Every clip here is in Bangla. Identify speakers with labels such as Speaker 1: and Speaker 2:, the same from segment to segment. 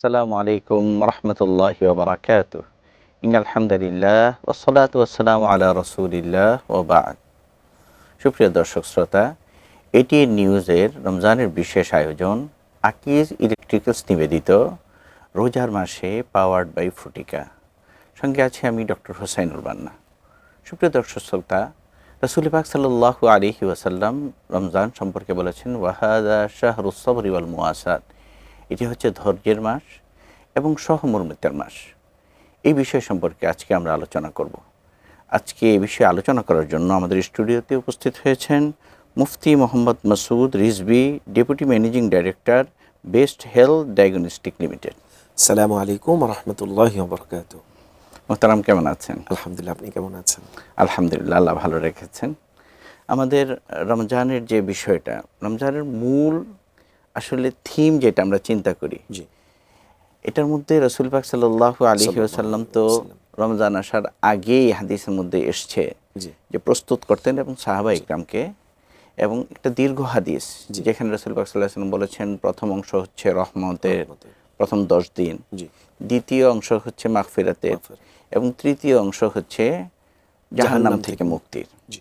Speaker 1: আসসালামু আলাইকুম রহমতুল্লাহি ওয়া বারাকাতুহু। ইন্নাল হামদুলিল্লাহ ওয়াসসালাতু ওয়াসসালামু আলা রাসূলিল্লাহ ওয়া বা'দ। সুপ্রিয় দর্শক শ্রোতা, এটিএন নিউজের রমজানের বিশেষ আয়োজন আকিজ ইলেকট্রিক্যালস নিবেদিত রোজার মাসে পাওয়ার্ড বাই ফ্রুটিকা। সঙ্গে আছি আমি ডক্টর হোসাইনুর বান্না। সুপ্রিয় দর্শক শ্রোতা, রাসূল পাক সাল্লাল্লাহু আলাইহি ওয়াসাল্লাম রমজান সম্পর্কে বলেছেন, ওয়াহাদা শাহরুস সাবরি ওয়াল মুওয়াসাত। এটি হচ্ছে ধৈর্যের মাস এবং সহমর্মিতার মাস। এই বিষয় সম্পর্কে আজকে আমরা আলোচনা করব। আজকে এই বিষয়ে আলোচনা করার জন্য আমাদের স্টুডিওতে উপস্থিত হয়েছেন Mufti Mohammad Masud Rizvi, deputy managing director, Best Health Diagnostic Limited.
Speaker 2: আসসালামু আলাইকুম রহমতুল্লাহি ওয়া বারাকাতুহু।
Speaker 1: মোহতারাম, কেমন আছেন?
Speaker 2: আলহামদুলিল্লাহ, আপনি কেমন আছেন?
Speaker 1: আলহামদুলিল্লাহ, আল্লাহ ভালো রেখেছেন। আমাদের রমজানের যে বিষয়টা, রমজানের মূল আসলে থিম যেটা আমরা চিন্তা করি,
Speaker 2: জি,
Speaker 1: এটার মধ্যে রাসূল পাক সাল্লাল্লাহু আলাইহি
Speaker 2: সাল্লাল্লাহু
Speaker 1: ওয়াসাল্লাম
Speaker 2: আলাইহি
Speaker 1: তো
Speaker 2: ওয়াসাল্লাম।
Speaker 1: রমজান আসার আগেই হাদিসের মধ্যে এসছে
Speaker 2: জি,
Speaker 1: যে প্রস্তুত করতেন এবং সাহাবা
Speaker 2: জি,
Speaker 1: ইকরামকে, এবং একটা দীর্ঘ হাদিস
Speaker 2: জি।
Speaker 1: যেখানে রাসূল পাক সাল্লাল্লাহু আলাইহি ওয়াসাল্লাম বলেছেন প্রথম অংশ হচ্ছে রহমতের
Speaker 2: রহমতের।
Speaker 1: প্রথম 10 দিন,
Speaker 2: জি,
Speaker 1: দ্বিতীয় অংশ হচ্ছে মাগফিরাতের,
Speaker 2: মাগফিরাত।
Speaker 1: এবং তৃতীয় অংশ হচ্ছে জাহান্নাম থেকে মুক্তির।
Speaker 2: জি,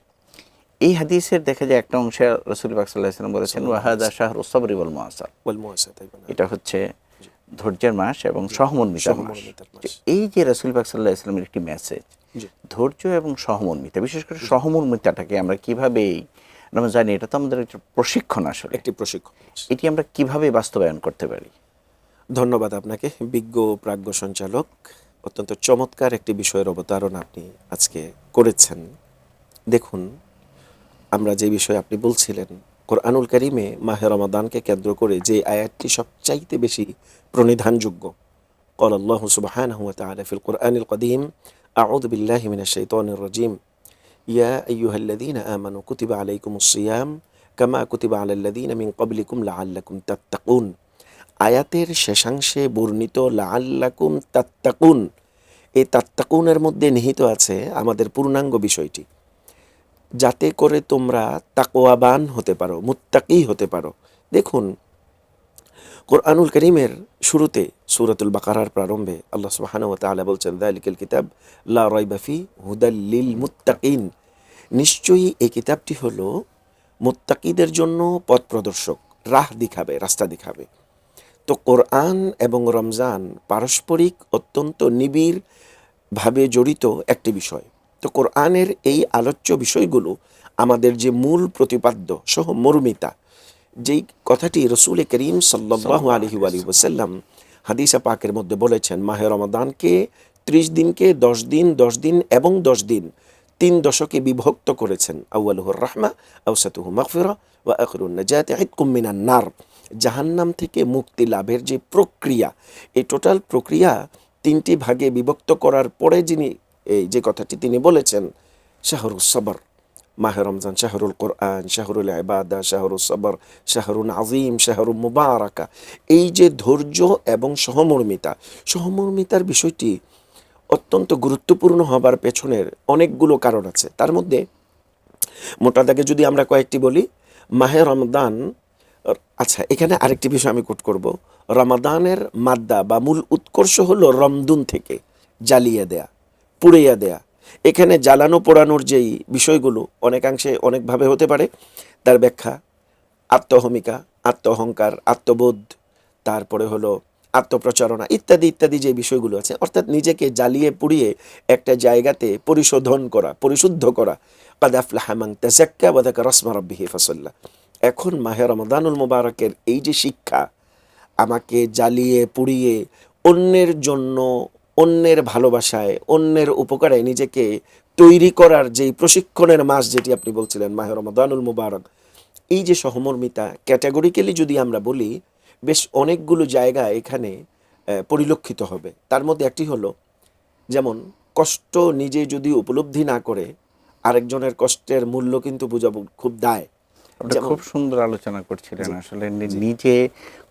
Speaker 1: এই হাদিসের দেখা যায় একটা অংশে রাসূল পাক সাল্লাল্লাহু আলাইহি ওয়াসাল্লাম বলেছেন,
Speaker 2: সাল্লাল্লাহু
Speaker 1: ওয়াহাদা
Speaker 2: আলাইহি
Speaker 1: শাহরুস সাবরি ওয়াল মুওয়াসাত।
Speaker 2: ওয়াল মুওয়াসাত আইবান।
Speaker 1: এটা হচ্ছে
Speaker 2: জি,
Speaker 1: ধৈর্যের মাস এবং
Speaker 2: জি,
Speaker 1: সহমর্মিতার মাস।
Speaker 2: সহমর্মিতার মাস।
Speaker 1: যে এই যে রাসূল পাক সাল্লাল্লাহু আলাইহি ওয়াসাল্লামের একটি মেসেজ,
Speaker 2: জি,
Speaker 1: ধৈর্য এবং সহমর্মিতা, বিশেষ করে সহমর্মিতাটাকে আমরা কিভাবে রমজানে, এটা তো আমাদের একটা প্রশিক্ষণ আসলে,
Speaker 2: একটি প্রশিক্ষণ মাস।
Speaker 1: এটি আমরা কিভাবে বাস্তবায়ন করতে পারি?
Speaker 2: ধন্যবাদ আপনাকে, বিজ্ঞ প্রাজ্ঞ সঞ্চালক। অত্যন্ত চমৎকার একটি বিষয়ের অবতারণা আপনি আজকে করেছেন। দেখুন, আমরা যে বিষয়ে আপনি বলছিলেন, কোরআনুল কারীমে মাহে রমাদানকে কেন্দ্র করে যে আয়াতটি সবচাইতে বেশি প্রণিধানযোগ্য, قال الله سبحانه وتعالى في القرآن القديم أعوذ بالله من الشيطان الرجيم يا أيها الذين آمنوا كتب عليكم الصيام كما كتب على الذين من قبلكم لعلكم تتقون। আয়াতের শেষাংশে বর্ণিত লাআল্লাকুম তাত্তাকুন, এই তাত্তাকুনের মধ্যে নিহিত আছে আমাদের পূর্ণাঙ্গ বিষয়টি, যাতে করে তোমরা তাকওয়াবান হতে পারো, মুত্তাকি হতে পারো। দেখুন, কোরআনুল করিমের শুরুতে সূরাতুল বাকারার প্রারম্ভে আল্লাহ সুবহানাহু ওয়া তাআলা বলছেন, যালিকাল কিতাব লা রাইবা ফি হুদাল লিল মুত্তাকিন। নিশ্চয়ই এই কিতাবটি হলো মুত্তাকিদের জন্য পথ প্রদর্শক, রাহ দেখাবে, রাস্তা দেখাবে। তো কোরআন এবং রমজান পারস্পরিক অত্যন্ত নিবিড়ভাবে জড়িত একটি বিষয়। তো কোরআনের এই আলোচ্য বিষয়গুলো আমাদের যে মূল প্রতিপাদ্য সহমর্মিতা, যেই কথাটি রসুল করিম সাল্লাল্লাহু আলাইহি ওয়াসাল্লাম হাদিসে পাকের মধ্যে বলেছেন, মাহে রমাদানকে 30 দিনকে 10 দিন 10 দিন এবং 10 দিন 3 দশকে বিভক্ত করেছেন। আউয়ালুহুর রাহমা, আওসাতুহু মাগফিরা, ওয়া আখিরুন নাজাতি ইতকুম মিনান নার। জাহান্নাম থেকে মুক্তি লাভের যে প্রক্রিয়া, এই টোটাল প্রক্রিয়া 3টি ভাগে বিভক্ত করার পরে যিনি এই যে কথাটি তিনি বলেছেন, শাহরুস সবর, মাহে রমজান শাহরুল কোরআন, শাহরুল ইবাদা, শাহরুল সবর, শাহরুন আজিম, শাহরুল মুবারাকা। এই যে ধৈর্য এবং সহমর্মিতার বিষয়টি অত্যন্ত গুরুত্বপূর্ণ হবার পেছনের অনেকগুলো কারণ আছে। তার মধ্যে মোটা দাগে যদি আমরা কয়েকটি বলি, মাহে রমদান, আচ্ছা এখানে আরেকটি বিষয় আমি কোট করব, রমাদানের মাদ্দা বা মূল উৎকর্ষ হলো রমদুন থেকে, জ্বালিয়ে দেয়া, পুড়িয়ে দেয়া। এখানে জ্বালানো পোড়ানোর যেই বিষয়গুলো অনেকাংশে অনেকভাবে হতে পারে, তার ব্যাখ্যা আত্মহমিকা, আত্মহংকার, আত্মবোধ, তারপরে হলো আত্মপ্রচারণা, ইত্যাদি ইত্যাদি যে বিষয়গুলো আছে, অর্থাৎ নিজেকে জ্বালিয়ে পুড়িয়ে একটা জায়গাতে পরিশোধন করা, পরিশুদ্ধ করা। কাদ আফলাহা মান তাযাক্কা ওয়া যাকারা ইসমা রাব্বিহি ফাসাল্লা। এখন মাহে রমাদানুল মুবারকের এই যে শিক্ষা, আমাকে জ্বালিয়ে পুড়িয়ে অন্যের জন্য, অন্যের ভালোবাসায়, অন্যের উপকারে নিজেকে তৈরি করার যেই প্রশিক্ষণের মাস, যেটি আপনি বলছিলেন মাহে রমাদানুল মুবারক, এই যে সহমর্মিতা ক্যাটাগরিক্যালি যদি আমরা বলি, বেশ অনেকগুলো জায়গা এখানে পরিলক্ষিত হবে। তার মধ্যে একটি হলো, যেমন কষ্ট নিজে যদি উপলব্ধি না করে, আরেকজনের কষ্টের মূল্য কিন্তু বোঝা খুব দায়।
Speaker 1: আপনি
Speaker 2: যেমন
Speaker 1: খুব সুন্দর আলোচনা করছিলেন।
Speaker 2: জি,
Speaker 1: আসলে
Speaker 2: জি,
Speaker 1: নিজে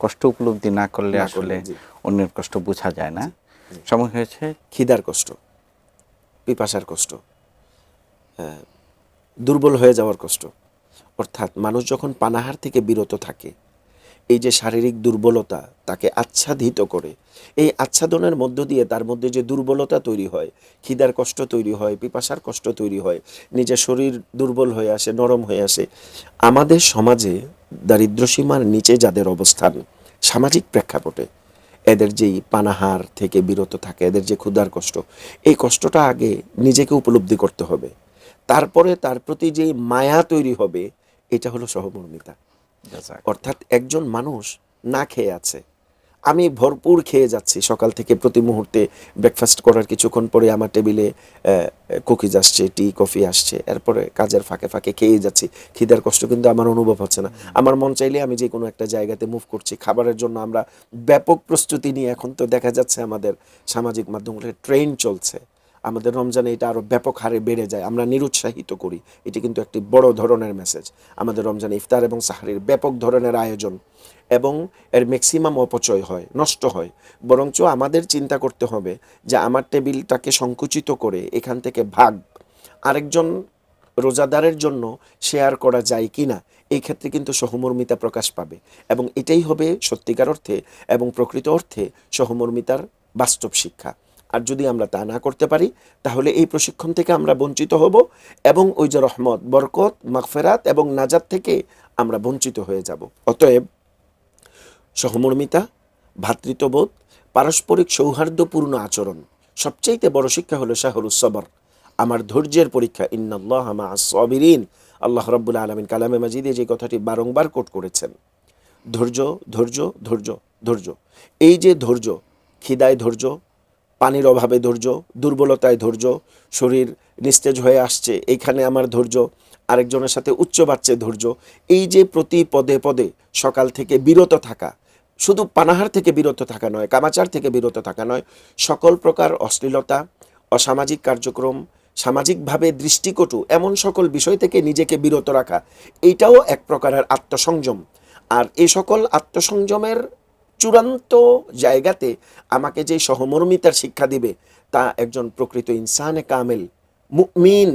Speaker 1: কষ্ট উপলব্ধি না করলে
Speaker 2: না
Speaker 1: আসলে
Speaker 2: করলে, জি,
Speaker 1: অন্যের কষ্ট বোঝা যায় না।
Speaker 2: জি, জি।
Speaker 1: সময় হয়েছে।
Speaker 2: খিদার কষ্ট, পিপাসার কষ্ট, দুর্বল হয়ে যাওয়ার কষ্ট, অর্থাৎ মানুষ যখন পানাহার থেকে বিরত থাকে, এই যে শারীরিক দুর্বলতা তাকে আচ্ছাদিত করে, এই আচ্ছাদনের মধ্য দিয়ে তার মধ্যে যে দুর্বলতা তৈরি হয়, খিদার কষ্ট তৈরি হয়, পিপাসার কষ্ট তৈরি হয়, নিজের শরীর দুর্বল হয়ে আসে, নরম হয়ে আসে। আমাদের সমাজে দারিদ্র্যসীমার নিচে যাদের অবস্থান, সামাজিক প্রেক্ষাপটে এদের যেই পানাহার থেকে বিরত থাকে, এদের যে ক্ষুধার কষ্ট, এই কষ্টটা আগে নিজেকে উপলব্ধি করতে হবে, তারপরে তার প্রতি যে মায়া তৈরি হবে, এটা হলো সহমর্মিতা। অর্থাৎ একজন মানুষ না খেয়ে আছে, আমি ভরপুর খেয়ে যাচ্ছি, সকাল থেকে প্রতি মুহূর্তে ব্রেকফাস্ট করার কিছুক্ষণ পরে আমার টেবিলে কুকিজ আসছে, টি কফি আসছে, এরপরে কাজের ফাঁকে ফাঁকে খেয়ে যাচ্ছি, খিদার কষ্ট কিন্তু আমার অনুভব হচ্ছে না। আমার মন চাইলে আমি যে কোনো একটা জায়গাতে মুভ করছি খাবারের জন্য। আমরা ব্যাপক প্রস্তুতি নিয়ে, এখন তো দেখা যাচ্ছে আমাদের সামাজিক মাধ্যমগুলোতে ট্রেন চলছে, আমাদের রমজানে এটা আরও ব্যাপক হারে বেড়ে যায়, আমরা নিরুৎসাহিত করি। এটি কিন্তু একটি বড় ধরনের মেসেজ। আমাদের রমজানে ইফতার এবং সাহরির ব্যাপক ধরনের আয়োজন, এবং এর ম্যাক্সিমাম অপচয় হয়, নষ্ট হয়। বরঞ্চ আমাদের চিন্তা করতে হবে যে আমার টেবিলটাকে সংকুচিত করে এখান থেকে ভাগ আরেকজন রোজাদারের জন্য শেয়ার করা যায় কি না, এই ক্ষেত্রে কিন্তু সহমর্মিতা প্রকাশ পাবে। এবং এটাই হবে সত্যিকার অর্থে এবং প্রকৃত অর্থে সহমর্মিতার বাস্তব শিক্ষা। আর যদি আমরা তা না করতে পারি, তাহলে এই প্রশিক্ষণ থেকে আমরা বঞ্চিত হব, এবং ওই যে রহমত, বরকত, মাগফিরাত এবং নাজাত থেকে আমরা বঞ্চিত হয়ে যাব। অতএব সহমর্মিতা, ভ্রাতৃত্ববোধ, পারস্পরিক সৌহার্দ্যপূর্ণ আচরণ, সবচাইতে বড় শিক্ষা হলো শাহরুস সবর, আমার ধৈর্যের পরীক্ষা। ইন্নাল্লাহ মাআস সাবিরিন, আল্লাহ রাব্বুল আলামিন কালামে মাজিদে যে কথাটি বারংবার কোট করেছেন, ধৈর্য, ধৈর্য, ধৈর্য, ধৈর্য। এই যে ধৈর্য, খিদায় ধৈর্য, পানির অভাবে ধৈর্য, দুর্বলতায় ধৈর্য, শরীর নিস্তেজ হয়ে আসছে, এইখানে আমার ধৈর্য, আরেকজনের সাথে উচ্চ বাচ্চে ধৈর্য। এই যে প্রতি পদে পদে সকাল থেকে বিরত থাকা, শুধু পানাহার থেকে বিরত থাকা নয়, কামাচার থেকে বিরত থাকা নয়, সকল প্রকার অশ্লীলতা, অসামাজিক কার্যক্রম, সামাজিকভাবে দৃষ্টিকটু এমন সকল বিষয় থেকে নিজেকে বিরত রাখা, এইটাও এক প্রকারের আত্মসংযম। আর এই সকল আত্মসংযমের চূড়ান্ত জায়গাতে আমাকে যে সহমর্মিতার শিক্ষা দিবে, তা একজন প্রকৃত ইনসানে কামেল, মুমিন,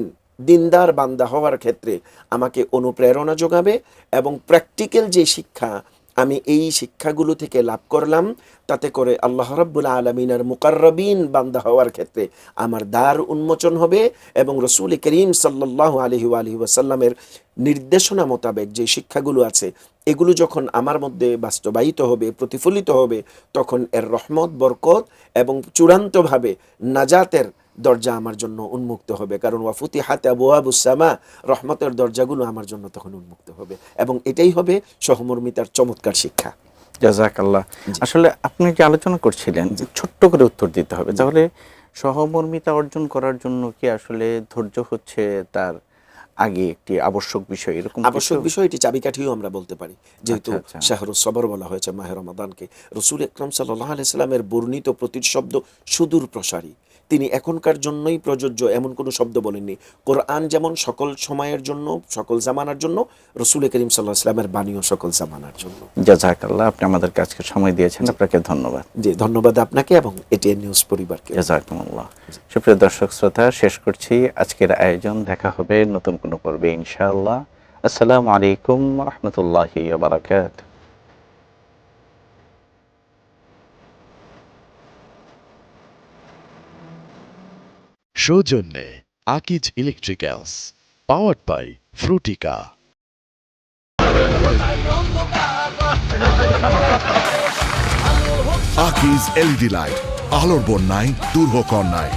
Speaker 2: দিনদার বান্দা হওয়ার ক্ষেত্রে আমাকে অনুপ্রেরণা যোগাবে। এবং প্র্যাকটিক্যাল যে শিক্ষা আমি এই শিক্ষাগুলো থেকে লাভ করলাম, তাতে করে আল্লাহ রাব্বুল আলামিনের মুকাররবিন বান্দা হওয়ার ক্ষেত্রে আমার দ্বার উন্মোচন হবে। এবং রসুল করিম সাল্লাল্লাহু আলাইহি ওয়াসাল্লামের নির্দেশনা মোতাবেক যে শিক্ষাগুলো আছে, এগুলো যখন আমার মধ্যে বাস্তবায়িত হবে, প্রতিফলিত হবে, তখন এর রহমত, বরকত এবং চূড়ান্তভাবে নাজাতের দরজা আমার জন্য উন্মুক্ত হবে। কারণ ওয়াফুতিহাত আবওয়াবুস সামা, রহমতের দরজাগুলো আমার জন্য তখন উন্মুক্ত হবে। এবং এটাই হবে সহমর্মিতার চমৎকার শিক্ষা।
Speaker 1: জাযাকাল্লাহ। আসলে আপনি যে আলোচনা করছিলেন, ছোট্ট করে উত্তর দিতে হবে। তাহলে সহমর্মিতা অর্জন করার জন্য কি আসলে ধৈর্য হচ্ছে তার আগে একটি আবশ্যক বিষয়, এরকম
Speaker 2: আবশ্যক বিষয়, এটি চাবিকাঠিও আমরা বলতে পারি। যেহেতু
Speaker 1: আচ্ছা।
Speaker 2: শাহরুস সবর বলা হয়েছে মাহে রমাদানকে, রসুল আকরাম সাল্লাল্লাহু আলাইহি সাল্লামের বর্ণিত প্রতিটি শব্দ সুদূর প্রসারী। তিনি এখনকার জন্যই প্রযোজ্য এমন কোনো শব্দ বলেননি। কোরআন যেমন সকল সময়ের জন্য, সকল জামানার জন্য, রসুল করিম সাল্লাল্লাহু আলাইহি সাল্লামের বাণীও সকল জামানার জন্য।
Speaker 1: জাযাকাল্লাহ। আপনি আমাদের কাছে সময় দিয়েছেন, আপনাকে ধন্যবাদ।
Speaker 2: জি, ধন্যবাদ আপনাকে এবং এটিএন নিউজ পরিবারকে।
Speaker 1: জাযাকুমুল্লাহ। সুপ্রিয় দর্শক শ্রোতা, শেষ করছি আজকের আয়োজন। দেখা হবে নতুন কোনো পর্বে ইনশাআল্লাহ। আসসালামু আলাইকুম ওয়া রাহমাতুল্লাহি ওয়া বারাকাতুহু।
Speaker 3: সৌজন্যে Akij electricals, powered by Frutika.
Speaker 4: Akij LED light, আলোর বন্যায় দূর হোক অন্যায়।